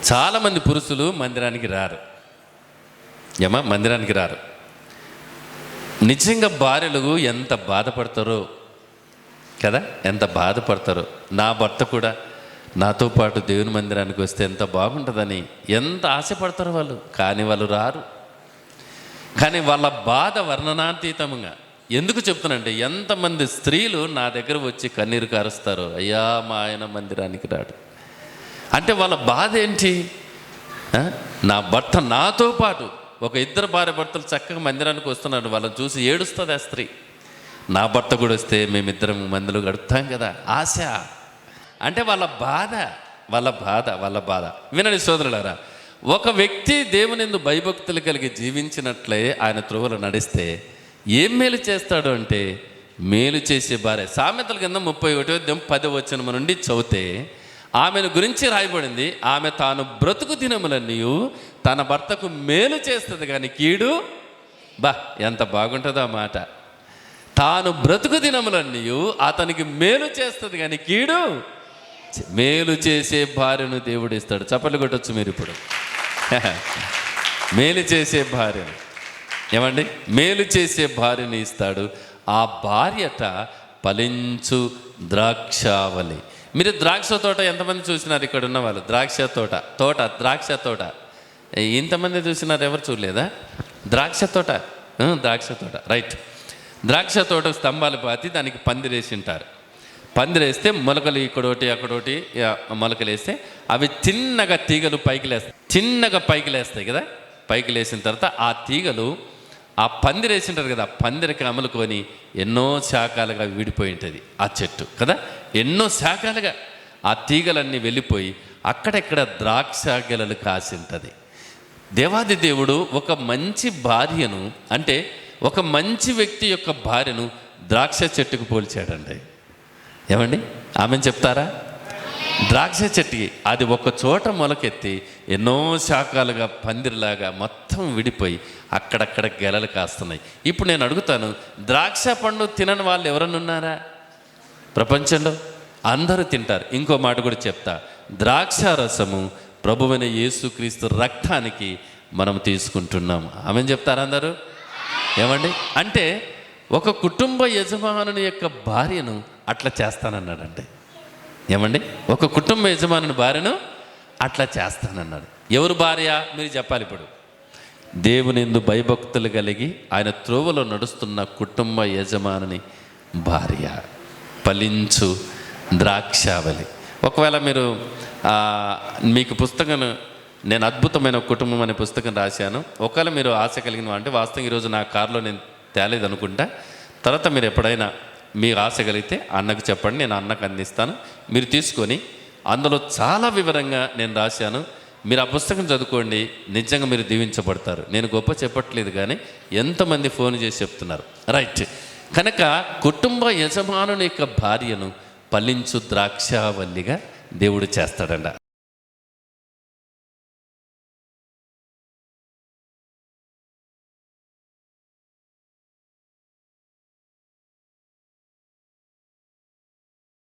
చాలామంది పురుషులు మందిరానికి రారు. మందిరానికి రారు. నిజంగా భార్యలు ఎంత బాధపడతారో కదా, ఎంత బాధపడతారో. నా భర్త కూడా నాతో పాటు దేవుని మందిరానికి వస్తే ఎంత బాగుంటుందని ఎంత ఆశపడతారో వాళ్ళు. కానీ వాళ్ళు రారు. కానీ వాళ్ళ బాధ వర్ణనాతీతంగా. ఎందుకు చెప్తానంటే, ఎంతమంది స్త్రీలు నా దగ్గర వచ్చి కన్నీరు కారుస్తారో, అయ్యా మా ఆయన మందిరానికి రాడు అంటే. వాళ్ళ బాధ ఏంటి? నా భర్త నాతో పాటు ఒక ఇద్దరు భార్య భర్తలు చక్కగా మందిరానికి వస్తున్నాడు, వాళ్ళని చూసి ఏడుస్తుంది ఆ స్త్రీ. నా భర్త కూడా వస్తే మేమిద్దరం మందులు గడుపుతాం కదా, ఆశ. అంటే వాళ్ళ బాధ, వాళ్ళ బాధ, వాళ్ళ బాధ. వినండి సోదరులారా, ఒక వ్యక్తి దేవునిందు భయభక్తులు కలిగి జీవించినట్లే ఆయన త్రోవలో నడిస్తే ఏం మేలు చేస్తాడు అంటే, మేలు చేసే భార్య. సామెతల కింద 31:10 నుండి చదివితే ఆమెను గురించి రాయబడింది, ఆమె తాను బ్రతుకు దినములన్నీ తన భర్తకు మేలు చేస్తుంది కానీ కీడు. ఎంత బాగుంటుందో ఆ మాట. తాను బ్రతుకు దినములన్నీ అతనికి మేలు చేస్తుంది కానీ కీడు. మేలు చేసే భార్యను దేవుడు ఇస్తాడు. చప్పట్లు కొట్టొచ్చు మీరు ఇప్పుడు. మేలు చేసే భార్యను, ఏమండి, మేలు చేసే భార్యని ఇస్తాడు. ఆ భార్యట ఫలించు ద్రాక్షావళి. మీరు ద్రాక్ష తోట ఎంతమంది చూసినారు? ఇక్కడ ఉన్న వాళ్ళు ద్రాక్ష తోట ఇంతమంది చూసినారు? ఎవరు చూడలేదా? ద్రాక్ష తోట రైట్. ద్రాక్ష తోట స్తంభాలు పాతి దానికి పందిరేసి ఉంటారు. పందిరేస్తే మొలకలు ఇక్కడోటి అక్కడోటి మొలకలు వేస్తే అవి చిన్నగా తీగలు పైకి లేస్తాయి కదా. పైకి లేసిన తర్వాత ఆ తీగలు ఆ పందిరేసి ఉంటారు కదా, ఆ పందిరికి అమలుకొని ఎన్నో శాఖలుగా విడిపోయి ఉంటుంది ఆ చెట్టు కదా. ఎన్నో శాఖలుగా ఆ తీగలన్నీ వెళ్ళిపోయి అక్కడెక్కడ ద్రాక్ష గెలలు కాసి ఉంటుంది. దేవాది దేవుడు ఒక మంచి భార్యను, అంటే ఒక మంచి వ్యక్తి యొక్క భార్యను ద్రాక్ష చెట్టుకు పోల్చాడండి. ఏమండి, ఆమెను చెప్తారా? ద్రాక్ష చెట్టుకి అది ఒక చోట మొలకెత్తి ఎన్నో శాఖలుగా పందిరిలాగా మొత్తం విడిపోయి అక్కడక్కడ గెలలు కాస్తున్నాయి. ఇప్పుడు నేను అడుగుతాను, ద్రాక్ష పండు తినని వాళ్ళు ఎవరన్నా ఉన్నారా ప్రపంచంలో? అందరూ తింటారు. ఇంకో మాట కూడా చెప్తా, ద్రాక్ష రసము ప్రభువైన యేసుక్రీస్తు రక్తానికి మనం తీసుకుంటున్నాము. ఆమెను చెప్తారా అందరూ? ఏమండి, అంటే ఒక కుటుంబ యజమానుని యొక్క భార్యను అట్లా చేస్తానన్నాడండి. ఏమండి, ఒక కుటుంబ యజమానుని భార్యను అట్లా చేస్తానన్నాడు. ఎవరు భార్య? మీరు చెప్పాలి ఇప్పుడు. దేవునిందు భయభక్తులు కలిగి ఆయన త్రోవలో నడుస్తున్న కుటుంబ యజమానుని భార్య. ఫలించు ద్రాక్షావళి. ఒకవేళ మీరు మీకు పుస్తకం, నేను అద్భుతమైన కుటుంబం అనే పుస్తకం రాశాను. ఒకవేళ మీరు ఆశ కలిగిన అంటే, వాస్తవం ఈరోజు నా కారులో నేను తేలేదు అనుకుంటా. తర్వాత మీరు ఎప్పుడైనా మీకు ఆశ కలిగితే అన్నకు చెప్పండి, నేను అన్నకు అందిస్తాను. మీరు తీసుకొని అందులో చాలా వివరంగా నేను రాశాను. మీరు ఆ పుస్తకం చదువుకోండి, నిజంగా మీరు దీవించబడతారు. నేను గొప్ప చెప్పట్లేదు, కానీ ఎంతమంది ఫోన్ చేసి చెప్తున్నారు. రైట్. కనుక కుటుంబ యజమానుని యొక్క భార్యను ఫలించు ద్రాక్షావల్లిగా దేవుడు చేస్తాడంట.